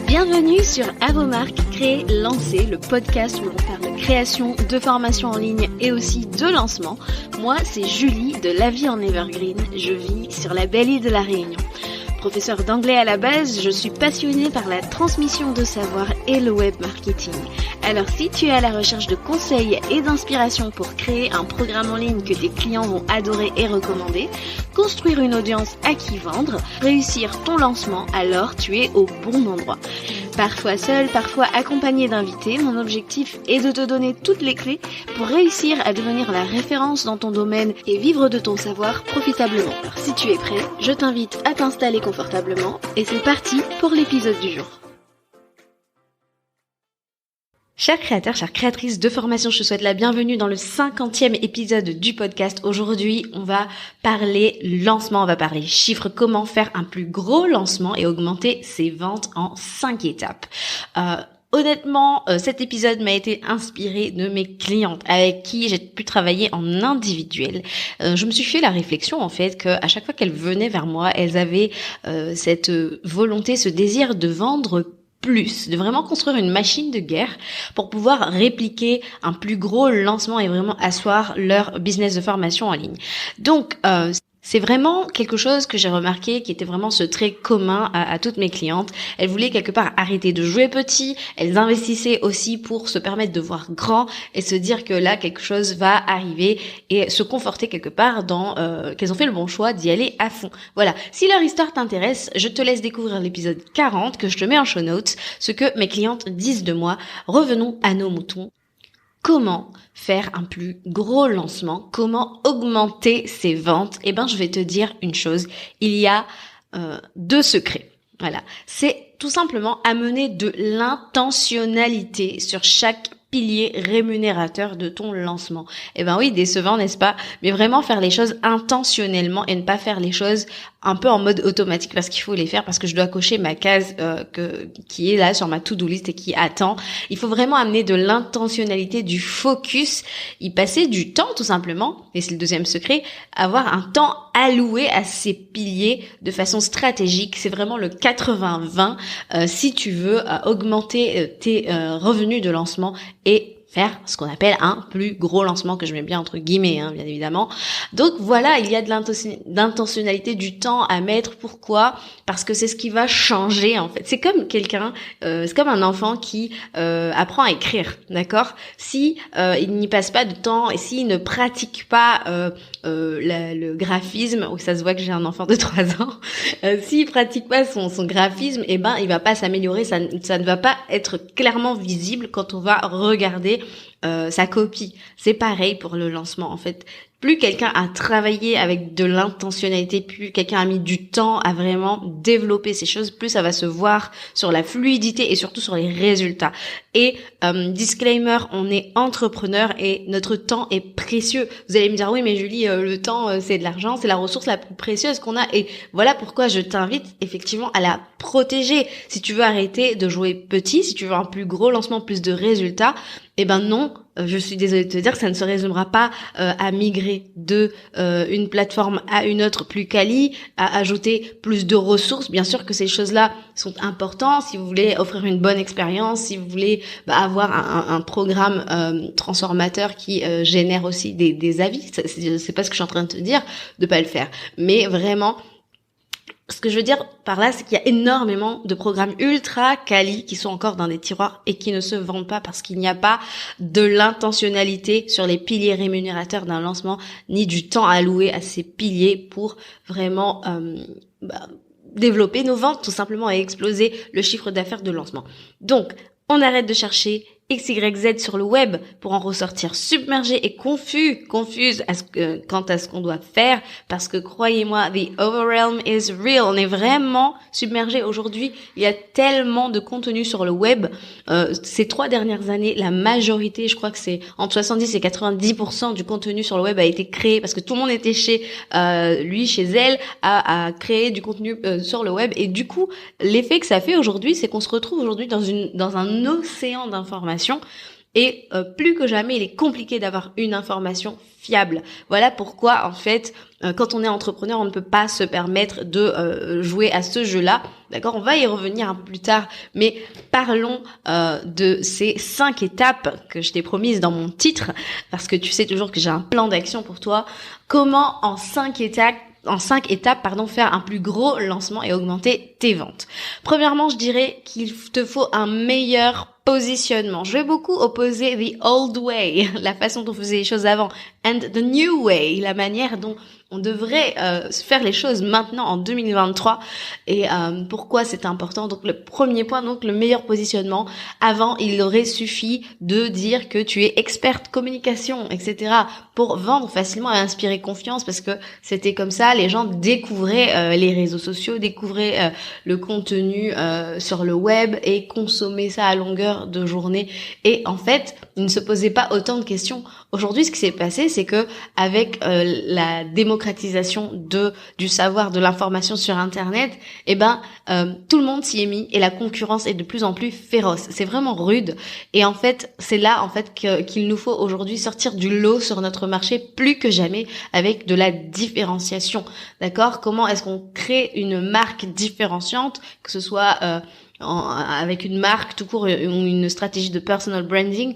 Bienvenue sur À vos marques, créer, lancer, le podcast où l'on parle de création, de formation en ligne et aussi de lancement. Moi, c'est Julie de La Vie en Evergreen. Je vis sur la belle île de la Réunion. Professeure d'anglais à la base, je suis passionnée par la transmission de savoir et le web marketing. Alors si tu es à la recherche de conseils et d'inspiration pour créer un programme en ligne que tes clients vont adorer et recommander, construire une audience à qui vendre, réussir ton lancement, alors tu es au bon endroit. Parfois seul, parfois accompagné d'invités, mon objectif est de te donner toutes les clés pour réussir à devenir la référence dans ton domaine et vivre de ton savoir profitablement. Alors si tu es prêt, je t'invite à t'installer confortablement et c'est parti pour l'épisode du jour. Chers créateurs, chères créatrices de formation, je te souhaite la bienvenue dans le 50e épisode du podcast. Aujourd'hui, on va parler lancement, on va parler chiffres, comment faire un plus gros lancement et augmenter ses ventes en 5 étapes. Honnêtement, cet épisode m'a été inspiré de mes clientes avec qui j'ai pu travailler en individuel. Je me suis fait la réflexion en fait que à chaque fois qu'elles venaient vers moi, elles avaient cette volonté, ce désir de vendre plus, de vraiment construire une machine de guerre pour pouvoir répliquer un plus gros lancement et vraiment asseoir leur business de formation en ligne. Donc, c'est vraiment quelque chose que j'ai remarqué qui était vraiment ce trait commun à toutes mes clientes. Elles voulaient quelque part arrêter de jouer petit, elles investissaient aussi pour se permettre de voir grand et se dire que là quelque chose va arriver et se conforter quelque part dans qu'elles ont fait le bon choix d'y aller à fond. Voilà, si leur histoire t'intéresse, je te laisse découvrir l'épisode 40 que je te mets en show notes, ce que mes clientes disent de moi. Revenons à nos moutons. Comment faire un plus gros lancement? Comment augmenter ses ventes? Eh ben, je vais te dire une chose. Il y a 2 secrets. Voilà. C'est tout simplement amener de l'intentionnalité sur chaque pilier rémunérateur de ton lancement. Eh ben oui, décevant, n'est-ce pas? Mais vraiment faire les choses intentionnellement et ne pas faire les choses un peu en mode automatique parce qu'il faut les faire, parce que je dois cocher ma case qui est là sur ma to-do list et qui attend. Il faut vraiment amener de l'intentionnalité, du focus, y passer du temps tout simplement, et c'est le 2e secret, avoir un temps alloué à ces piliers de façon stratégique. C'est vraiment le 80-20 si tu veux augmenter tes revenus de lancement et faire ce qu'on appelle un plus gros lancement, que je mets bien entre guillemets, bien évidemment. Donc voilà, il y a de l'intentionnalité, du temps à mettre. Pourquoi? Parce que c'est ce qui va changer en fait. C'est comme c'est comme un enfant qui apprend à écrire, d'accord? Si il n'y passe pas de temps et s'il ne pratique pas le graphisme, ça se voit que j'ai un enfant de 3 ans, s'il pratique pas son graphisme, eh ben il va pas s'améliorer, ça ne va pas être clairement visible quand on va regarder sa copie. C'est pareil pour le lancement en fait. Plus quelqu'un a travaillé avec de l'intentionnalité, plus quelqu'un a mis du temps à vraiment développer ces choses, plus ça va se voir sur la fluidité et surtout sur les résultats. Et disclaimer, on est entrepreneur et notre temps est précieux. Vous allez me dire oui mais Julie, le temps c'est de l'argent, c'est la ressource la plus précieuse qu'on a, et voilà pourquoi je t'invite effectivement à la protéger. Si tu veux arrêter de jouer petit, si tu veux un plus gros lancement, plus de résultats, eh ben non, je suis désolée de te dire que ça ne se résumera pas à migrer de une plateforme à une autre plus quali, à ajouter plus de ressources. Bien sûr que ces choses-là sont importantes si vous voulez offrir une bonne expérience, si vous voulez avoir un programme transformateur qui génère aussi des avis. C'est pas ce que je suis en train de te dire de pas le faire, mais vraiment ce que je veux dire par là, c'est qu'il y a énormément de programmes ultra quali qui sont encore dans des tiroirs et qui ne se vendent pas parce qu'il n'y a pas de l'intentionnalité sur les piliers rémunérateurs d'un lancement, ni du temps alloué à ces piliers pour vraiment développer nos ventes tout simplement et exploser le chiffre d'affaires de lancement. Donc, on arrête de chercher X, Y, Z sur le web pour en ressortir submergé et confuse quant à ce qu'on doit faire, parce que croyez-moi, the overwhelm is real. On est vraiment submergé aujourd'hui. Il y a tellement de contenu sur le web. Ces 3 dernières années, la majorité, je crois que c'est entre 70 et 90% du contenu sur le web a été créé parce que tout le monde était chez elle, à créer du contenu sur le web. Et du coup, l'effet que ça fait aujourd'hui, c'est qu'on se retrouve aujourd'hui dans un océan d'informations Et plus que jamais, il est compliqué d'avoir une information fiable. Voilà pourquoi, en fait, quand on est entrepreneur, on ne peut pas se permettre de jouer à ce jeu-là. D'accord, on va y revenir un peu plus tard, mais parlons de ces 5 étapes que je t'ai promises dans mon titre, parce que tu sais toujours que j'ai un plan d'action pour toi. Comment en 5 étapes, faire un plus gros lancement et augmenter tes ventes. Premièrement, je dirais qu'il te faut un meilleur positionnement. Je vais beaucoup opposer the old way, la façon dont on faisait les choses avant, and the new way, la manière dont on devrait faire les choses maintenant en 2023. Et pourquoi c'est important? Donc le premier point, donc le meilleur positionnement. Avant, il aurait suffi de dire que tu es experte communication, etc. pour vendre facilement et inspirer confiance, parce que c'était comme ça, les gens découvraient les réseaux sociaux, découvraient le contenu sur le web et consommaient ça à longueur de journée. Et en fait, ils ne se posaient pas autant de questions. Aujourd'hui, ce qui s'est passé, c'est que avec la démocratisation du savoir, de l'information sur Internet, tout le monde s'y est mis et la concurrence est de plus en plus féroce. C'est vraiment rude. Et en fait, c'est là qu'il nous faut aujourd'hui sortir du lot sur notre marché plus que jamais avec de la différenciation. D'accord? Comment est-ce qu'on crée une marque différenciante, que ce soit avec une marque tout court ou une stratégie de personal branding?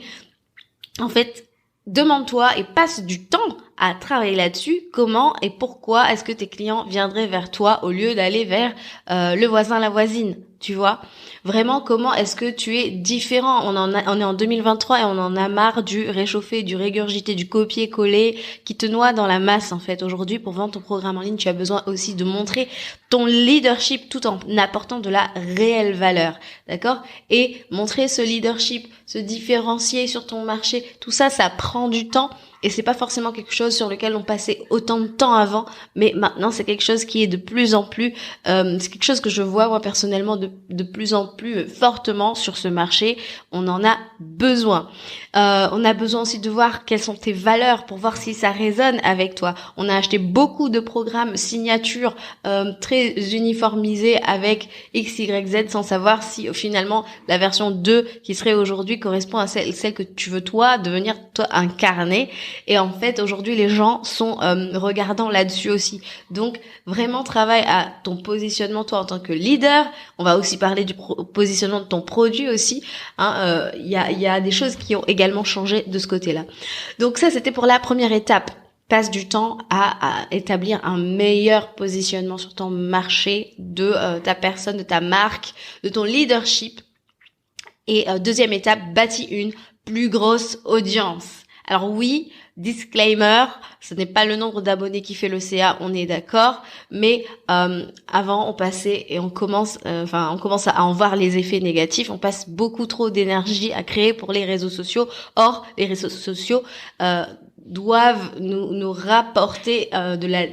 En fait, demande-toi et passe du temps à travailler là-dessus. Comment et pourquoi est-ce que tes clients viendraient vers toi au lieu d'aller vers le voisin, la voisine, tu vois? Vraiment, comment est-ce que tu es différent? On est en 2023 et on en a marre du réchauffé, du régurgité, du copier-coller qui te noie dans la masse, en fait. Aujourd'hui, pour vendre ton programme en ligne, tu as besoin aussi de montrer ton leadership tout en apportant de la réelle valeur, d'accord? Et montrer ce leadership, se différencier sur ton marché, tout ça, ça prend du temps. Et c'est pas forcément quelque chose sur lequel on passait autant de temps avant, mais maintenant c'est quelque chose qui est de plus en plus, c'est quelque chose que je vois moi personnellement de plus en plus fortement sur ce marché. On en a besoin. On a besoin aussi de voir quelles sont tes valeurs pour voir si ça résonne avec toi. On a acheté beaucoup de programmes signatures très uniformisés avec X, Y, Z sans savoir si finalement la version 2 qui serait aujourd'hui correspond à celle que tu veux toi devenir toi incarner. Et en fait, aujourd'hui, les gens sont regardants là-dessus aussi. Donc, vraiment, travaille à ton positionnement, toi, en tant que leader. On va aussi parler du positionnement de ton produit aussi. Il y a des choses qui ont également changé de ce côté-là. Donc ça, c'était pour la première étape. Passe du temps à établir un meilleur positionnement sur ton marché, de ta personne, de ta marque, de ton leadership. Et deuxième étape, bâtis une plus grosse audience. Alors oui, disclaimer, ce n'est pas le nombre d'abonnés qui fait le CA, on est d'accord, mais avant on passait et on commence à en voir les effets négatifs. On passe beaucoup trop d'énergie à créer pour les réseaux sociaux. Or, les réseaux sociaux doivent nous rapporter de la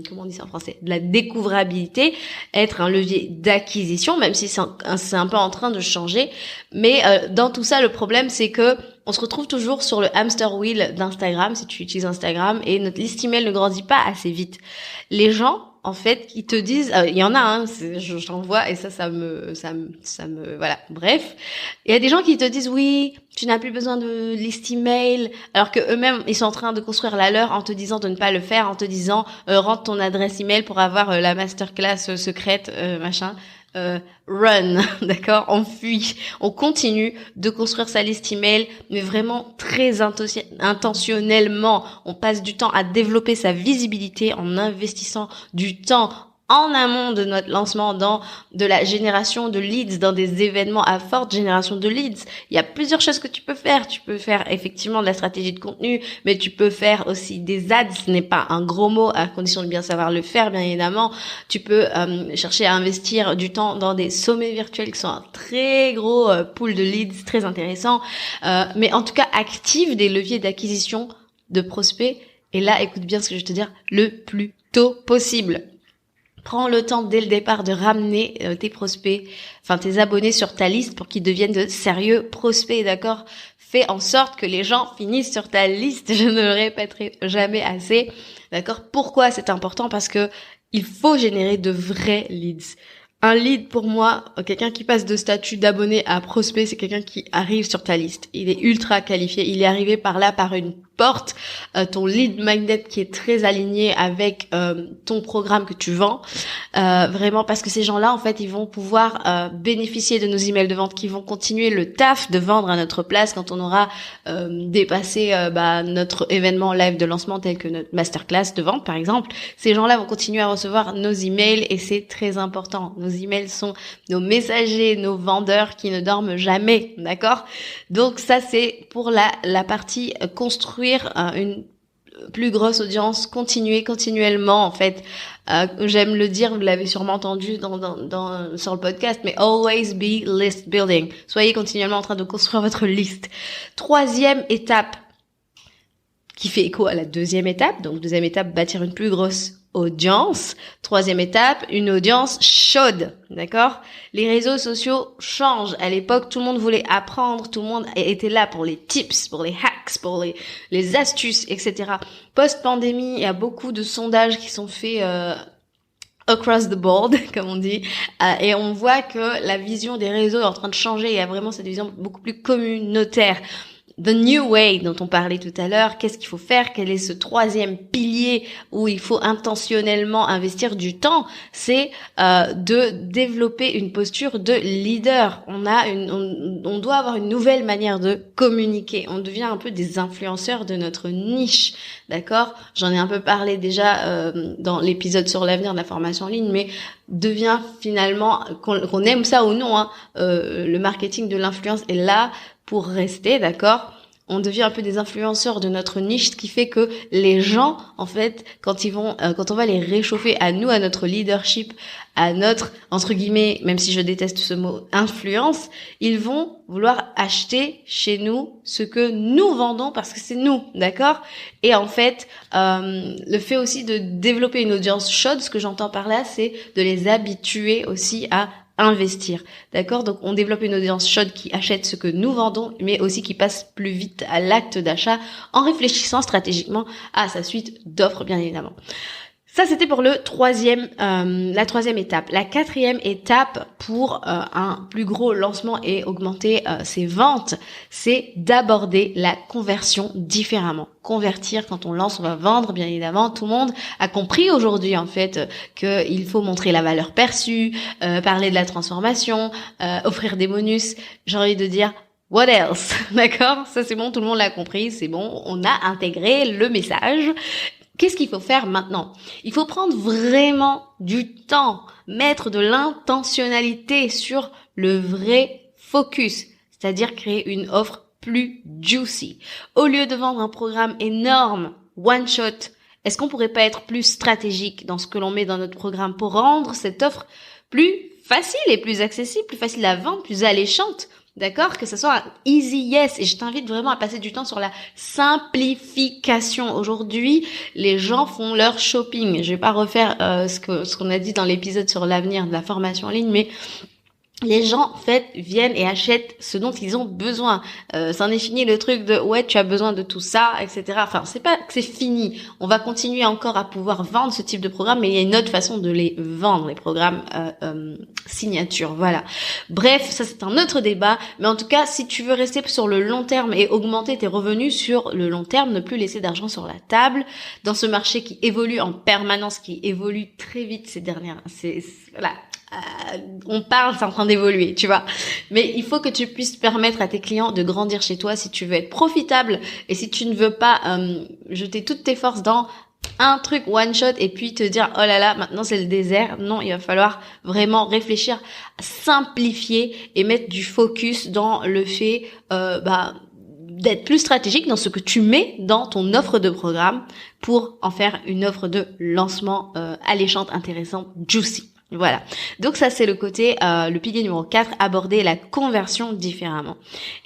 comment on dit ça en français, de la découvrabilité, être un levier d'acquisition, même si c'est un peu en train de changer. Mais dans tout ça, le problème c'est que on se retrouve toujours sur le hamster wheel d'Instagram, si tu utilises Instagram, et notre liste email ne grandit pas assez vite. Les gens, en fait, qui te disent, il y en a, j'en vois, et ça me, voilà. Bref, il y a des gens qui te disent, oui, tu n'as plus besoin de liste email, alors que eux-mêmes, ils sont en train de construire la leur en te disant de ne pas le faire, en te disant, rentre ton adresse email pour avoir la masterclass secrète, machin. Run, d'accord, on fuit, on continue de construire sa liste email, mais vraiment très intentionnellement. On passe du temps à développer sa visibilité en investissant du temps en amont de notre lancement dans de la génération de leads, dans des événements à forte génération de leads. Il y a plusieurs choses que tu peux faire. Tu peux faire effectivement de la stratégie de contenu, mais tu peux faire aussi des ads. Ce n'est pas un gros mot, à condition de bien savoir le faire, bien évidemment. Tu peux chercher à investir du temps dans des sommets virtuels qui sont un très gros pool de leads, très intéressant. Mais en tout cas, active des leviers d'acquisition de prospects. Et là, écoute bien ce que je vais te dire, le plus tôt possible. Prends le temps dès le départ de ramener tes prospects, tes abonnés sur ta liste pour qu'ils deviennent de sérieux prospects, d'accord? Fais en sorte que les gens finissent sur ta liste, je ne le répéterai jamais assez, d'accord? Pourquoi c'est important? Parce que il faut générer de vrais leads. Un lead pour moi, quelqu'un qui passe de statut d'abonné à prospect, c'est quelqu'un qui arrive sur ta liste. Il est ultra qualifié, il est arrivé par là, par une porte, ton lead magnet qui est très aligné avec ton programme que tu vends, vraiment parce que ces gens-là en fait ils vont pouvoir bénéficier de nos emails de vente, qui vont continuer le taf de vendre à notre place quand on aura dépassé notre événement live de lancement tel que notre masterclass de vente par exemple. Ces gens-là vont continuer à recevoir nos emails et c'est très important. Nos emails sont nos messagers, nos vendeurs qui ne dorment jamais, d'accord? Donc ça c'est pour la partie construire une plus grosse audience, continuellement en fait. J'aime le dire, vous l'avez sûrement entendu sur le podcast, mais always be list building. Soyez continuellement en train de construire votre liste. Troisième étape qui fait écho à la deuxième étape. Donc deuxième étape, bâtir une plus grosse audience. Troisième étape, une audience chaude, d'accord? Les réseaux sociaux changent. À l'époque, tout le monde voulait apprendre, tout le monde était là pour les tips, pour les hacks, pour les astuces, etc. Post-pandémie, il y a beaucoup de sondages qui sont faits across the board, comme on dit, et on voit que la vision des réseaux est en train de changer. Il y a vraiment cette vision beaucoup plus communautaire. The New Way dont on parlait tout à l'heure, qu'est-ce qu'il faut faire? Quel est ce troisième pilier où il faut intentionnellement investir du temps? C'est de développer une posture de leader. On doit avoir une nouvelle manière de communiquer. On devient un peu des influenceurs de notre niche, d'accord? J'en ai un peu parlé déjà dans l'épisode sur l'avenir de la formation en ligne, mais devient finalement, qu'on aime ça ou non, le marketing de l'influence est là pour rester, d'accord? On devient un peu des influenceurs de notre niche, ce qui fait que les gens, en fait, quand on va les réchauffer à nous, à notre leadership, à notre, entre guillemets, même si je déteste ce mot, influence, ils vont vouloir acheter chez nous ce que nous vendons parce que c'est nous, d'accord? Et en fait, le fait aussi de développer une audience chaude, ce que j'entends par là, c'est de les habituer aussi à investir, d'accord? Donc on développe une audience chaude qui achète ce que nous vendons, mais aussi qui passe plus vite à l'acte d'achat en réfléchissant stratégiquement à sa suite d'offres, bien évidemment. Ça, c'était pour la troisième étape. La quatrième étape pour un plus gros lancement et augmenter ses ventes, c'est d'aborder la conversion différemment. Convertir, quand on lance, on va vendre, bien évidemment. Tout le monde a compris aujourd'hui, en fait, qu'il faut montrer la valeur perçue, parler de la transformation, offrir des bonus. J'ai envie de dire, what else? D'accord? Ça, c'est bon, tout le monde l'a compris, c'est bon, on a intégré le message. Qu'est-ce qu'il faut faire maintenant? Il faut prendre vraiment du temps, mettre de l'intentionnalité sur le vrai focus, c'est-à-dire créer une offre plus juicy. Au lieu de vendre un programme énorme, one shot, est-ce qu'on pourrait pas être plus stratégique dans ce que l'on met dans notre programme pour rendre cette offre plus facile et plus accessible, plus facile à vendre, plus alléchante? D'accord? Que ce soit un easy yes. Et je t'invite vraiment à passer du temps sur la simplification. Aujourd'hui, les gens font leur shopping. Je vais pas refaire ce qu'on a dit dans l'épisode sur l'avenir de la formation en ligne, mais les gens, en fait, viennent et achètent ce dont ils ont besoin. C'en est fini le truc de « ouais, tu as besoin de tout ça », etc. Enfin, c'est pas que c'est fini. On va continuer encore à pouvoir vendre ce type de programme, mais il y a une autre façon de les vendre, les programmes signature. Voilà. Bref, ça c'est un autre débat. Mais en tout cas, si tu veux rester sur le long terme et augmenter tes revenus sur le long terme, ne plus laisser d'argent sur la table, dans ce marché qui évolue en permanence, qui évolue très vite ces dernières... Voilà. On parle, c'est en train d'évoluer, tu vois. Mais il faut que tu puisses permettre à tes clients de grandir chez toi si tu veux être profitable et si tu ne veux pas jeter toutes tes forces dans un truc one shot et puis te dire oh là là, maintenant c'est le désert. Non, il va falloir vraiment réfléchir, simplifier et mettre du focus dans le fait d'être plus stratégique dans ce que tu mets dans ton offre de programme pour en faire une offre de lancement alléchante, intéressante, juicy. Voilà. Donc ça c'est le côté, le pilier numéro 4, aborder la conversion différemment.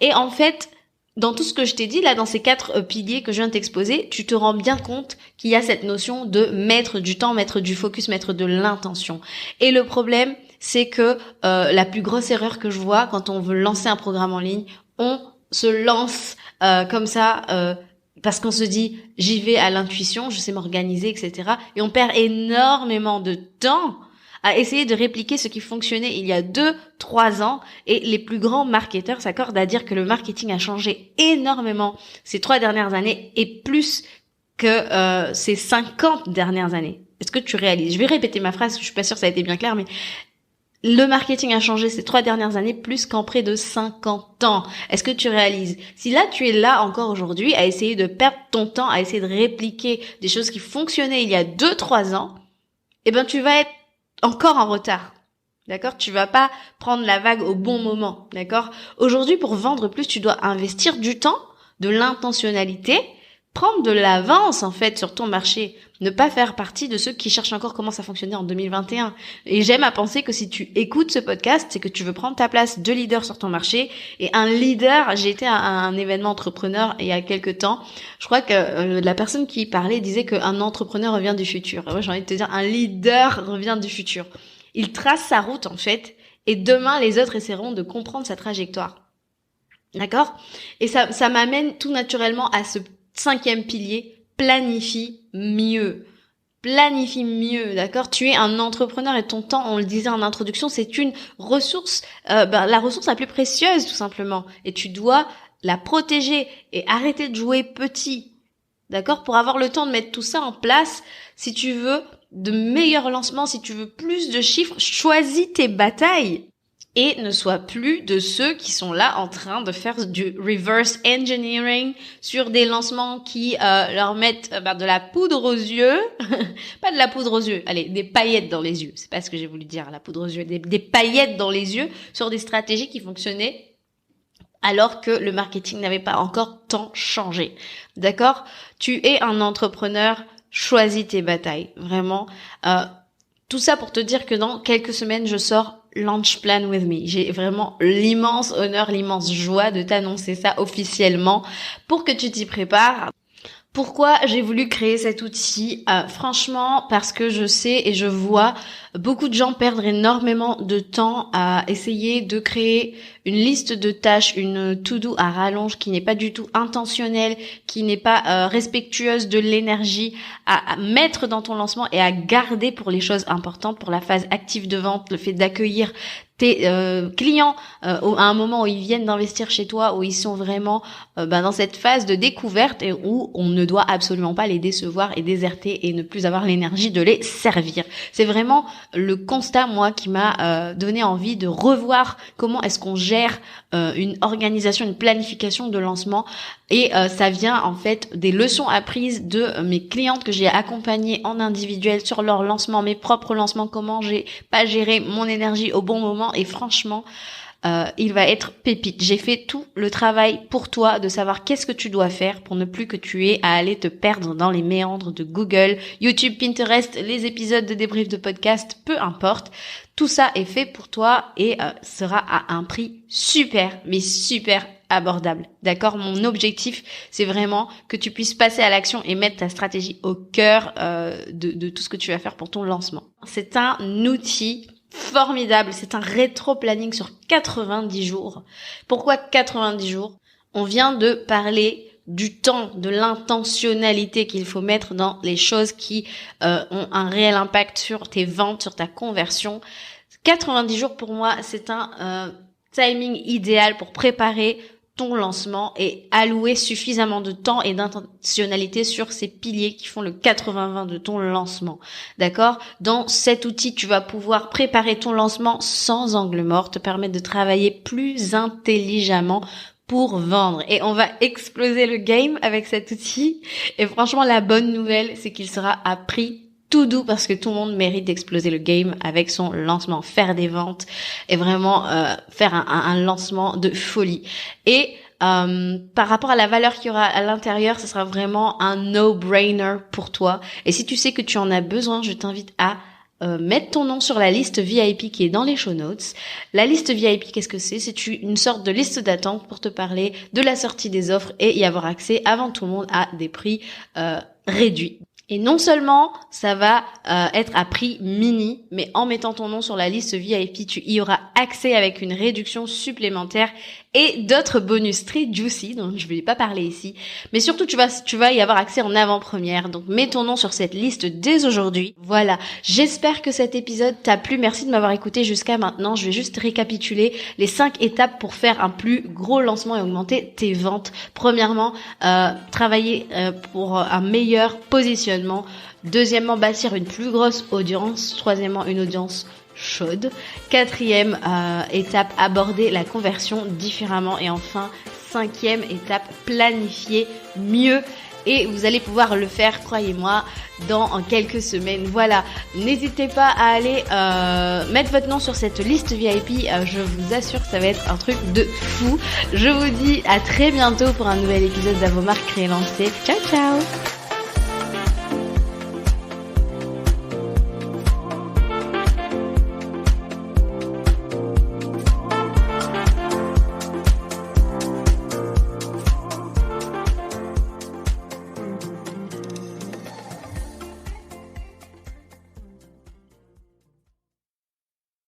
Et en fait, dans tout ce que je t'ai dit là, dans ces 4 piliers que je viens de t'exposer, tu te rends bien compte qu'il y a cette notion de mettre du temps, mettre du focus, mettre de l'intention. Et le problème, c'est que la plus grosse erreur que je vois quand on veut lancer un programme en ligne, on se lance comme ça parce qu'on se dit j'y vais à l'intuition, je sais m'organiser, etc. Et on perd énormément de temps à essayer de répliquer ce qui fonctionnait il y a 2-3 ans, et les plus grands marketeurs s'accordent à dire que le marketing a changé énormément ces 3 dernières années et plus que ces 50 dernières années. Est-ce que tu réalises? Je vais répéter ma phrase, je suis pas sûre que ça a été bien clair, mais le marketing a changé ces 3 dernières années plus qu'en près de 50 ans. Est-ce que tu réalises? Si là, tu es là encore aujourd'hui à essayer de perdre ton temps, à essayer de répliquer des choses qui fonctionnaient il y a 2-3 ans, eh ben, tu vas être encore en retard. D'accord? Tu vas pas prendre la vague au bon moment. D'accord? Aujourd'hui, pour vendre plus, tu dois investir du temps, de l'intentionnalité, prendre de l'avance, en fait, sur ton marché. Ne pas faire partie de ceux qui cherchent encore comment ça fonctionnait en 2021. Et j'aime à penser que si tu écoutes ce podcast, c'est que tu veux prendre ta place de leader sur ton marché. Et un leader, j'ai été à un événement entrepreneur il y a quelques temps. Je crois que la personne qui parlait disait qu'un entrepreneur revient du futur. Moi, j'ai envie de te dire, un leader revient du futur. Il trace sa route, en fait. Et demain, les autres essaieront de comprendre sa trajectoire. D'accord? Et ça m'amène tout naturellement à ce 5e pilier, planifie mieux. Planifie mieux, d'accord? Tu es un entrepreneur et ton temps, on le disait en introduction, c'est une ressource, la ressource la plus précieuse tout simplement. Et tu dois la protéger et arrêter de jouer petit, d'accord? Pour avoir le temps de mettre tout ça en place, si tu veux de meilleurs lancements, si tu veux plus de chiffres, choisis tes batailles. Et ne sois plus de ceux qui sont là en train de faire du reverse engineering sur des lancements qui leur mettent de la poudre aux yeux. Pas de la poudre aux yeux, allez, des paillettes dans les yeux. C'est pas ce que j'ai voulu dire, la poudre aux yeux. Des paillettes dans les yeux sur des stratégies qui fonctionnaient alors que le marketing n'avait pas encore tant changé. D'accord? Tu es un entrepreneur, choisis tes batailles. Vraiment. Tout ça pour te dire que dans quelques semaines, je sors Launch Plan with Me. J'ai vraiment l'immense honneur, l'immense joie de t'annoncer ça officiellement pour que tu t'y prépares. Pourquoi j'ai voulu créer cet outil? Franchement, parce que je sais et je vois beaucoup de gens perdre énormément de temps à essayer de créer une liste de tâches, une to-do à rallonge qui n'est pas du tout intentionnelle, qui n'est pas respectueuse de l'énergie à mettre dans ton lancement et à garder pour les choses importantes, pour la phase active de vente, le fait d'accueillir tes clients à un moment où ils viennent d'investir chez toi, où ils sont vraiment dans cette phase de découverte et où on ne doit absolument pas les décevoir et déserter et ne plus avoir l'énergie de les servir. C'est vraiment le constat, moi, qui m'a donné envie de revoir comment est-ce qu'on gère une organisation, une planification de lancement. Et ça vient en fait des leçons apprises de mes clientes que j'ai accompagnées en individuel sur leur lancement, mes propres lancements, comment j'ai pas géré mon énergie au bon moment. Et franchement, il va être pépite. J'ai fait tout le travail pour toi de savoir qu'est-ce que tu dois faire pour ne plus que tu aies à aller te perdre dans les méandres de Google, YouTube, Pinterest, les épisodes de débrief de podcast, peu importe. Tout ça est fait pour toi et sera à un prix super, mais super abordable. D'accord? Mon objectif, c'est vraiment que tu puisses passer à l'action et mettre ta stratégie au cœur de tout ce que tu vas faire pour ton lancement. C'est un outil formidable, c'est un rétro-planning sur 90 jours. Pourquoi 90 jours? On vient de parler du temps, de l'intentionnalité qu'il faut mettre dans les choses qui ont un réel impact sur tes ventes, sur ta conversion. 90 jours pour moi, c'est un timing idéal pour préparer ton lancement et allouer suffisamment de temps et d'intentionnalité sur ces piliers qui font le 80-20 de ton lancement. D'accord? Dans cet outil, tu vas pouvoir préparer ton lancement sans angle mort, te permettre de travailler plus intelligemment pour vendre. Et on va exploser le game avec cet outil. Et franchement, la bonne nouvelle, c'est qu'il sera à prix tout doux parce que tout le monde mérite d'exploser le game avec son lancement, faire des ventes et vraiment faire un lancement de folie. Et par rapport à la valeur qu'il y aura à l'intérieur, ce sera vraiment un no-brainer pour toi. Et si tu sais que tu en as besoin, je t'invite à mettre ton nom sur la liste VIP qui est dans les show notes. La liste VIP, qu'est-ce que c'est? C'est une sorte de liste d'attente pour te parler de la sortie des offres et y avoir accès avant tout le monde à des prix réduits. Et non seulement ça va être à prix mini, mais en mettant ton nom sur la liste VIP, tu y auras accès avec une réduction supplémentaire et d'autres bonus très juicy dont je ne vais pas parler ici. Mais surtout, tu vas y avoir accès en avant-première. Donc, mets ton nom sur cette liste dès aujourd'hui. Voilà. J'espère que cet épisode t'a plu. Merci de m'avoir écouté jusqu'à maintenant. Je vais juste récapituler les 5 étapes pour faire un plus gros lancement et augmenter tes ventes. Premièrement, travailler pour un meilleur positionnement. Deuxièmement, bâtir une plus grosse audience. Troisièmement, une audience chaude. Quatrième étape, aborder la conversion différemment. Et enfin, cinquième étape, planifier mieux. Et vous allez pouvoir le faire, croyez-moi, dans quelques semaines. Voilà, n'hésitez pas à aller mettre votre nom sur cette liste VIP. Je vous assure que ça va être un truc de fou. Je vous dis à très bientôt pour un nouvel épisode d'Avomar Créer Lancer. Ciao, ciao!